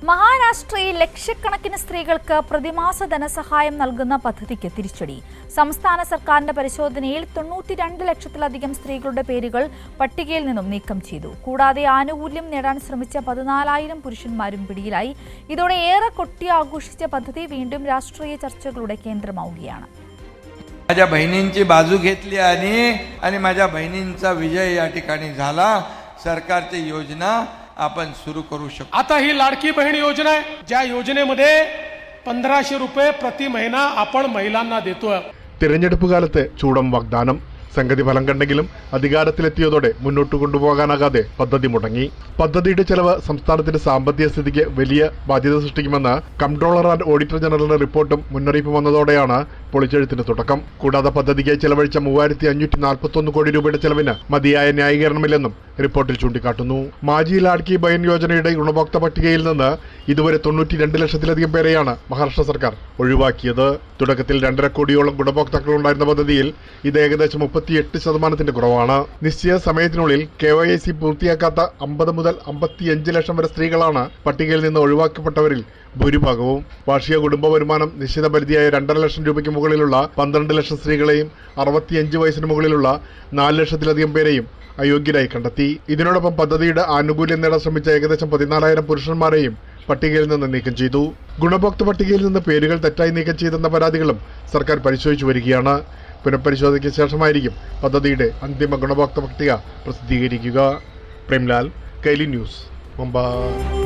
മഹാരാഷ്ട്രയിൽ ലക്ഷക്കണക്കിന് സ്ത്രീകൾക്ക് പ്രതിമാസ ധനസഹായം നൽകുന്ന പദ്ധതിക്ക് തിരിച്ചടി. സംസ്ഥാന സർക്കാരിന്റെ പരിശോധനയിൽ 92 ലക്ഷത്തിലധികം സ്ത്രീകളുടെ പേരുകൾ പട്ടികയിൽ നിന്നും നീക്കം ചെയ്തു. കൂടാതെ ആനുകൂല്യം നേടാൻ ശ്രമിച്ച 14,000 പുരുഷന്മാരും പിടിയിലായി. ഇതോടെ ഏറെ കൊട്ടി ആഘോഷിച്ച പദ്ധതി വീണ്ടും രാഷ്ട്രീയ ചർച്ചകളുടെ കേന്ദ്രമാവുകയാണ്. माझ्या बहिणींची बाजू घेतली आणि माझ्या बहिणींचा विजय या ठिकाणी झाला. सरकारची योजना आपण सुरू करू शकतो. आता ही लाडकी बहीण योजना आहे, ज्या योजनेमध्ये 1500 रुपये प्रति महिना आपण महिलांना देतोय. തിരഞ്ഞെടുപ്പ് കാലത്തെ ചൂടം വാഗ്ദാനം സംഗതി ഫലം കണ്ടെങ്കിലും അധികാരത്തിലെത്തിയതോടെ മുന്നോട്ട് കൊണ്ടുപോകാനാകാതെ പദ്ധതി മുടങ്ങി. പദ്ധതിയുടെ ചെലവ് സംസ്ഥാനത്തിന്റെ സാമ്പത്തിക സ്ഥിതിക്ക് വലിയ ബാധ്യത സൃഷ്ടിക്കുമെന്ന് കംട്രോളർ ആൻഡ് ഓഡിറ്റർ ജനറലിന്റെ റിപ്പോർട്ടും മുന്നറിയിപ്പ് വന്നതോടെയാണ് പൊളിച്ചെഴുത്തിന് തുടക്കം. കൂടാതെ പദ്ധതിക്കായി ചെലവഴിച്ച 3541 കോടി രൂപയുടെ ചെലവിന് മതിയായ ന്യായീകരണമില്ലെന്നും റിപ്പോർട്ടിൽ ചൂണ്ടിക്കാട്ടുന്നു. മാജി ലാഡ്കി ബഹൻ യോജനയുടെ ഗുണഭോക്തൃ പട്ടികയിൽ നിന്ന് ഇതുവരെ 92 ലക്ഷത്തിലധികം പേരെയാണ് മഹാരാഷ്ട്ര സർക്കാർ ഒഴിവാക്കിയത്. തുടക്കത്തിൽ 2.5 കോടിയോളം ഗുണഭോക്താക്കളുണ്ടായിരുന്ന പദ്ധതിയിൽ ഇത് ഏകദേശം 38% കുറവാണ്. നിശ്ചിത സമയത്തിനുള്ളിൽ KYC പൂർത്തിയാക്കാത്ത 50 മുതൽ 55 ലക്ഷം വരെ സ്ത്രീകളാണ് പട്ടികയിൽ നിന്ന് ഒഴിവാക്കപ്പെട്ടവരിൽ ഭൂരിഭാഗവും. വാർഷിക കുടുംബ വരുമാനം നിശ്ചിത പരിധിയായ 2.5 ലക്ഷം രൂപയ്ക്ക് മുകളിലുള്ള 12 ലക്ഷം സ്ത്രീകളെയും 65 വയസ്സിന് മുകളിലുള്ള 4 ലക്ഷത്തിലധികം പേരെയും അയോഗ്യരായി കണ്ടെത്തി. ഇതിനോടൊപ്പം പദ്ധതിയുടെ ആനുകൂല്യം നേടാൻ ശ്രമിച്ച ഏകദേശം 14,000 പുരുഷന്മാരെയും പട്ടികയിൽ നിന്ന് നീക്കം ചെയ്തു. ഗുണഭോക്തൃ പട്ടികയിൽ നിന്ന് പേരുകൾ തെറ്റായി നീക്കം ചെയ്തെന്ന പരാതികളും സർക്കാർ പരിശോധിച്ചു വരികയാണ്. പുനഃപരിശോധനയ്ക്ക് ശേഷമായിരിക്കും പദ്ധതിയുടെ അന്തിമ ഗുണഭോക്തൃ പട്ടിക പ്രസിദ്ധീകരിക്കുക. പ്രേംലാൽ, കൈലി ന്യൂസ്, മുംബൈ.